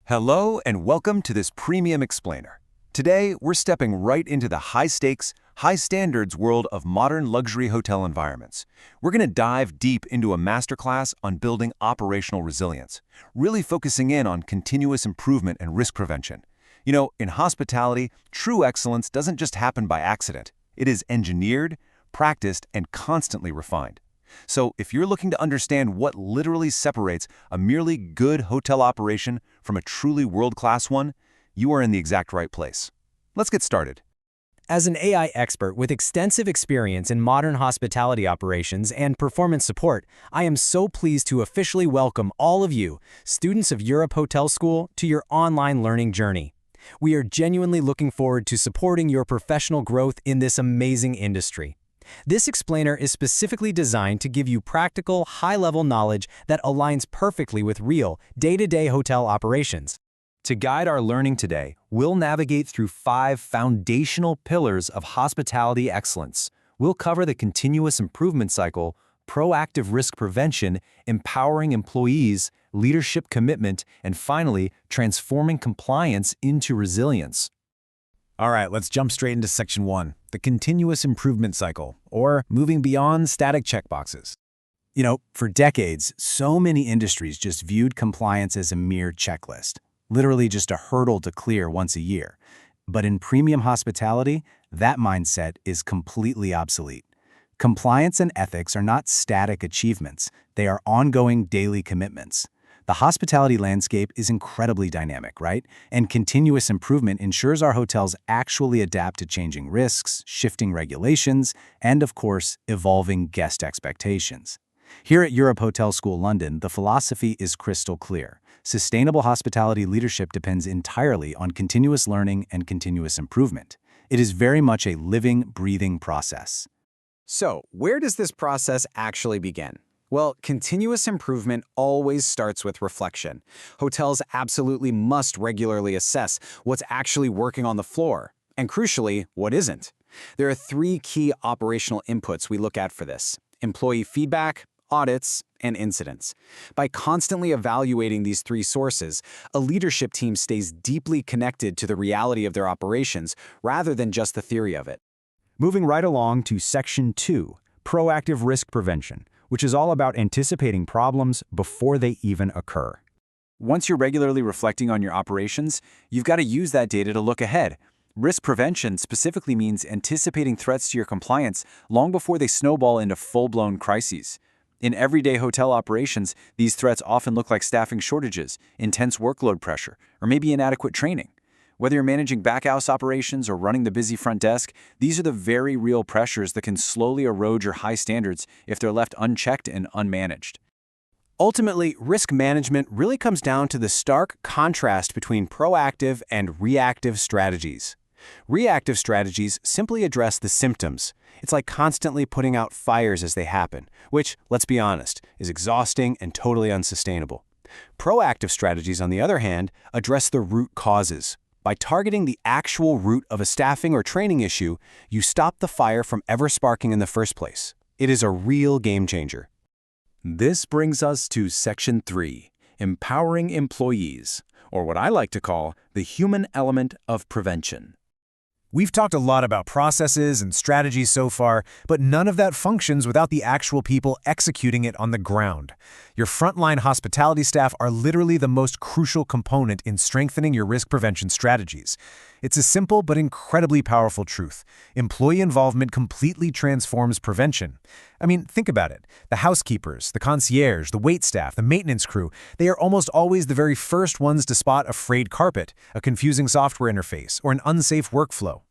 Hello and welcome to this Premium Explainer. Today, we're stepping right into the high-stakes, high-standards world of modern luxury hotel environments. We're going to dive deep into a masterclass on building operational resilience, really focusing in on continuous improvement and risk prevention. You know, in hospitality, true excellence doesn't just happen by accident. It is engineered, practiced, and constantly refined. So if you're looking to understand what literally separates a merely good hotel operation from a truly world-class one, you are in the exact right place. Let's get started. As an AI expert with extensive experience in modern hospitality operations and performance support, I am so pleased to officially welcome all of you, students of Europe Hotel School, to your online learning journey. We are genuinely looking forward to supporting your professional growth in this amazing industry. This explainer is specifically designed to give you practical, high-level knowledge that aligns perfectly with real, day-to-day hotel operations. To guide our learning today, we'll navigate through 5 foundational pillars of hospitality excellence. We'll cover the continuous improvement cycle, proactive risk prevention, empowering employees, leadership commitment, and finally, transforming compliance into resilience. All right, let's jump straight into Section 1, the continuous improvement cycle, or moving beyond static checkboxes. You know, for decades, so many industries just viewed compliance as a mere checklist, literally just a hurdle to clear once a year. But in premium hospitality, that mindset is completely obsolete. Compliance and ethics are not static achievements, they are ongoing daily commitments. The hospitality landscape is incredibly dynamic, right? And continuous improvement ensures our hotels actually adapt to changing risks, shifting regulations, and of course, evolving guest expectations. Here at Europe Hotel School London, the philosophy is crystal clear. Sustainable hospitality leadership depends entirely on continuous learning and continuous improvement. It is very much a living, breathing process. So, where does this process actually begin? Well, continuous improvement always starts with reflection. Hotels absolutely must regularly assess what's actually working on the floor, and crucially, what isn't. There are 3 key operational inputs we look at for this: employee feedback, audits, and incidents. By constantly evaluating these 3 sources, a leadership team stays deeply connected to the reality of their operations rather than just the theory of it. Moving right along to Section 2, proactive risk prevention, which is all about anticipating problems before they even occur. Once you're regularly reflecting on your operations, you've got to use that data to look ahead. Risk prevention specifically means anticipating threats to your compliance long before they snowball into full-blown crises. In everyday hotel operations, these threats often look like staffing shortages, intense workload pressure, or maybe inadequate training. Whether you're managing back-house operations or running the busy front desk, these are the very real pressures that can slowly erode your high standards if they're left unchecked and unmanaged. Ultimately, risk management really comes down to the stark contrast between proactive and reactive strategies. Reactive strategies simply address the symptoms. It's like constantly putting out fires as they happen, which, let's be honest, is exhausting and totally unsustainable. Proactive strategies, on the other hand, address the root causes. By targeting the actual root of a staffing or training issue, you stop the fire from ever sparking in the first place. It is a real game changer. This brings us to Section 3, empowering employees, or what I like to call the human element of prevention. We've talked a lot about processes and strategies so far, but none of that functions without the actual people executing it on the ground. Your frontline hospitality staff are literally the most crucial component in strengthening your risk prevention strategies. It's a simple but incredibly powerful truth. Employee involvement completely transforms prevention. I mean, think about it. The housekeepers, the concierge, the waitstaff, the maintenance crew, they are almost always the very first ones to spot a frayed carpet, a confusing software interface, or an unsafe workflow.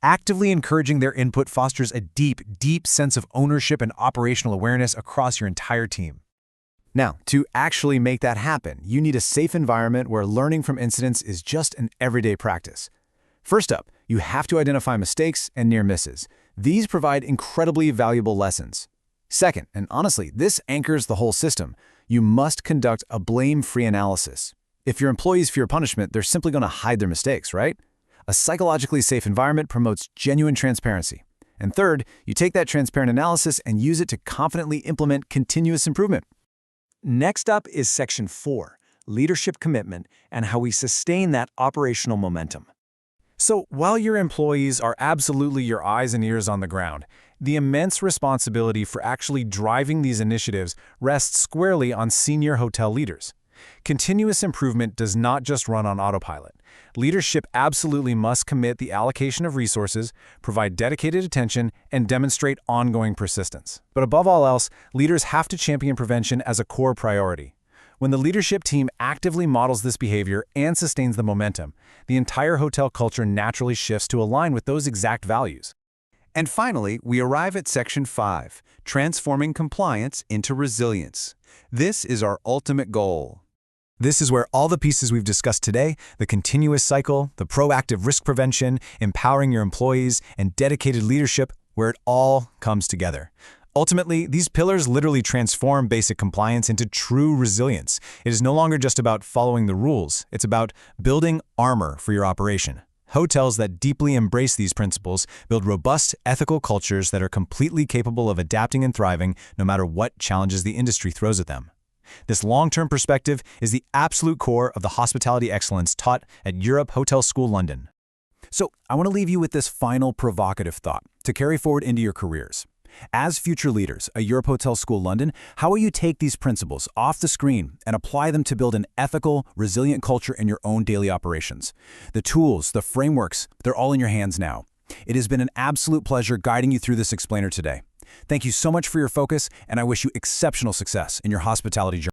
Actively encouraging their input fosters a deep, deep sense of ownership and operational awareness across your entire team. Now, to actually make that happen, you need a safe environment where learning from incidents is just an everyday practice. First up, you have to identify mistakes and near misses. These provide incredibly valuable lessons. Second, and honestly, this anchors the whole system, you must conduct a blame-free analysis. If your employees fear punishment, they're simply going to hide their mistakes, right? A psychologically safe environment promotes genuine transparency. And third, you take that transparent analysis and use it to confidently implement continuous improvement. Next up is Section 4, leadership commitment, and how we sustain that operational momentum. So, while your employees are absolutely your eyes and ears on the ground, the immense responsibility for actually driving these initiatives rests squarely on senior hotel leaders. Continuous improvement does not just run on autopilot. Leadership absolutely must commit the allocation of resources, provide dedicated attention, and demonstrate ongoing persistence. But above all else, leaders have to champion prevention as a core priority. When the leadership team actively models this behavior and sustains the momentum, the entire hotel culture naturally shifts to align with those exact values. And finally, we arrive at Section 5, transforming compliance into resilience. This is our ultimate goal. This is where all the pieces we've discussed today, the continuous cycle, the proactive risk prevention, empowering your employees, and dedicated leadership, where it all comes together. Ultimately, these pillars literally transform basic compliance into true resilience. It is no longer just about following the rules. It's about building armor for your operation. Hotels that deeply embrace these principles build robust, ethical cultures that are completely capable of adapting and thriving no matter what challenges the industry throws at them. This long-term perspective is the absolute core of the hospitality excellence taught at Europe Hotel School London. So, I want to leave you with this final provocative thought to carry forward into your careers. As future leaders at Europe Hotel School London, how will you take these principles off the screen and apply them to build an ethical, resilient culture in your own daily operations? The tools, the frameworks, they're all in your hands now. It has been an absolute pleasure guiding you through this explainer today. Thank you so much for your focus, and I wish you exceptional success in your hospitality journey.